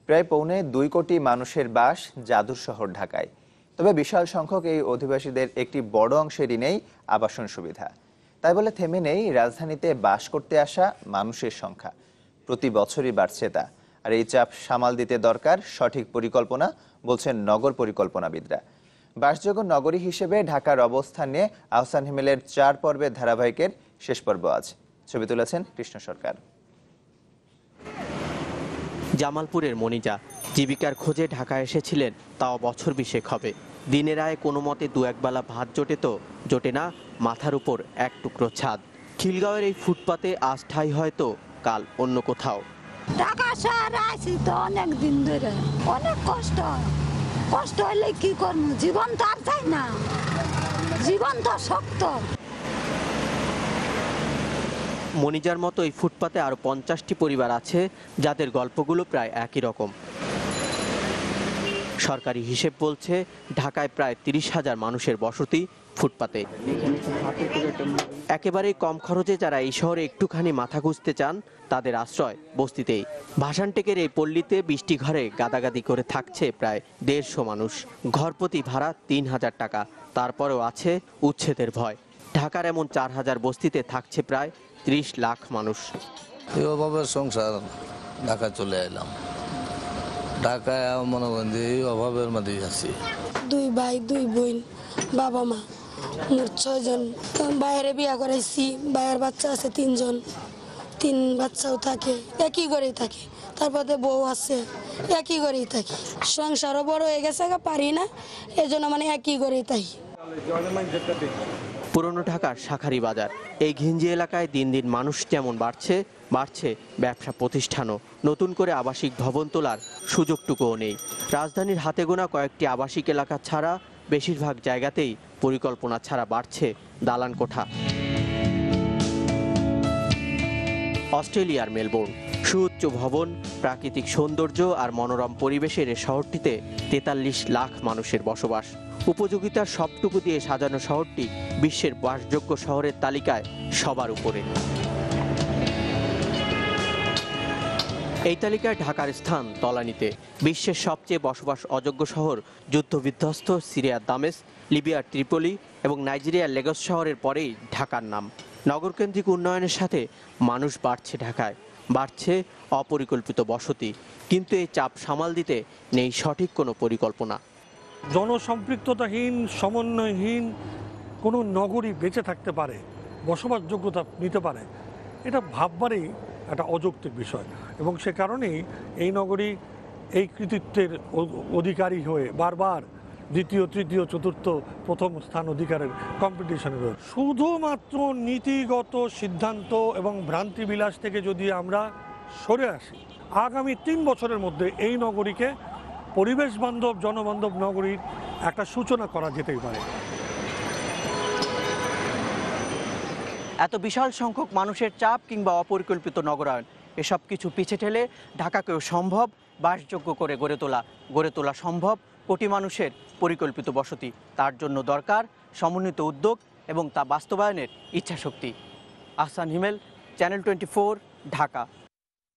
প্রায় 2.25 কোটি মানুষের বাস জাদুর শহর ঢাকায়। তবে বিশাল সংখ্যক এই অধিবাসীদের একটি বড় অংশেরই নেই আবাসন সুবিধা। তাই বলে থেমে নেই রাজধানীতে বাস করতে আসা মানুষের সংখ্যা, প্রতি বছরই বাড়ছে তা। আর এই চাপ সামাল দিতে দরকার সঠিক পরিকল্পনা, বলছেন নগর পরিকল্পনাবিদরা। বাসযোগ্য নগরী হিসেবে ঢাকার অবস্থান নিয়ে আহসান হিমেলের 4 পর্বের ধারাবাহিকের শেষ পর্ব আজ। ছবি তুলেছেন কৃষ্ণ সরকার। জামালপুরের মনিজা জীবিকার খোঁজে ঢাকা এসেছিলেন, তাও বছর 20 হবে। দিনের আয়ে কোনো মতে 2-1 বেলা ভাত জোটে না মাথার উপর এক টুকরো ছাদ। খিলগাঁওয়ের এই ফুটপাতে আজ ঠাঁই হয়তো কাল অন্য কোথাও। ঢাকা শহরে আছি তো অনেক দিন ধরে, অনেক কষ্ট হলে কি করবো, জীবন তো আর চাই না, জীবন তো শক্ত। মনিজার মতো এই ফুটপাতে আরো 50টি পরিবার আছে যাদের গল্পগুলো প্রায় একই রকম। সরকারি হিসেব বলছে ঢাকায় প্রায় 30,000 মানুষের বসতি ফুটপাতে। একেবারেই কম খরচে যারা এই শহরে একটুখানি মাথা গুঁজতে চান তাদের আশ্রয় বস্তিতেই। ভাসানটেকের এই পল্লীতে 20টি ঘরে গাদাগাদি করে থাকছে প্রায় 150 মানুষ। ঘরপ্রতি ভাড়া 3,000 টাকা। তারপরেও আছে উচ্ছেদের ভয়। ঢাকার এমন 4,000 বস্তিতে থাকছে প্রায় 30 লাখ মানুষ। এই অভাবের সংসার, ঢাকা চলে এলাম। ঢাকায় মনে করেন যে এই অভাবের মধ্যেই আছি। 2 ভাই 2 বোন, বাবা মা, মোট 6 জন। বাইরে বিয়া করাইছি, বাইরের বাচ্চা আছে 3 জন, 3 বাচ্চাও থাকে, একই ঘরেই থাকে। তারপরে বউ আছে, একই ঘরেই থাকি। সংসারও বড় হয়ে গেছে, পারি না, এজন্য মানে একই ঘরেই থাকি। পুরনো ঢাকার শাঁখারী বাজার, এই ঘিঞ্জি এলাকায় দিন দিন মানুষ যেমন বাড়ছে ব্যবসা প্রতিষ্ঠানও। নতুন করে আবাসিক ভবন তোলার সুযোগটুকুও নেই। রাজধানীর হাতে গোনা কয়েকটি আবাসিক এলাকা ছাড়া বেশিরভাগ জায়গাতেই পরিকল্পনা ছাড়া বাড়ছে দালান কোঠা। অস্ট্রেলিয়ার মেলবোর্ন, সুউচ্চ ভবন, প্রাকৃতিক সৌন্দর্য আর মনোরম পরিবেশের এ শহরটিতে 43 লাখ মানুষের বসবাস। উপযোগিতার সবটুকু দিয়ে সাজানো শহরটি বিশ্বের বাসযোগ্য শহরের তালিকায় সবার উপরে। এই তালিকায় ঢাকার স্থান তলানিতে। বিশ্বের সবচেয়ে বসবাস অযোগ্য শহর যুদ্ধবিধ্বস্ত সিরিয়ার দামেস্ক, লিবিয়ার ত্রিপোলি এবং নাইজেরিয়ার লেগস শহরের পরেই ঢাকার নাম। নগরকেন্দ্রিক উন্নয়নের সাথে মানুষ বাড়ছে ঢাকায়, বাড়ছে অপরিকল্পিত বসতি, কিন্তু এই চাপ সামাল দিতে নেই সঠিক কোনো পরিকল্পনা। জনসম্পৃক্ততাহীন, সমন্বয়হীন কোনো নগরী বেঁচে থাকতে পারে, বসবাসযোগ্যতা নিতে পারে, এটা ভাববারই একটা অযৌক্তিক বিষয়। এবং সে কারণেই এই নগরী এই কৃতিত্বের অধিকারী হয়ে বারবার দ্বিতীয়, তৃতীয়, চতুর্থ, প্রথম স্থান অধিকারের কম্পিটিশনে রয়েছে। শুধুমাত্র নীতিগত সিদ্ধান্ত এবং ভ্রান্তিবিলাস থেকে যদি আমরা সরে আসি, আগামী 3 বছরের মধ্যে এই নগরীকে পরিবেশ বান্ধব, জনবান্ধব নগরীর একটা সূচনা করা যেতেই পারে। এত বিশাল সংখ্যক মানুষের চাপ কিংবা অপরিকল্পিত নগরায়ন, এসব কিছু পিছে ঠেলে ঢাকাকেও সম্ভব বাসযোগ্য করে গড়ে তোলা সম্ভব কোটি মানুষের পরিকল্পিত বসতি। তার জন্য দরকার সমন্বিত উদ্যোগ এবং তা বাস্তবায়নের ইচ্ছাশক্তি। আহসান হিমেল, চ্যানেল 24, ঢাকা।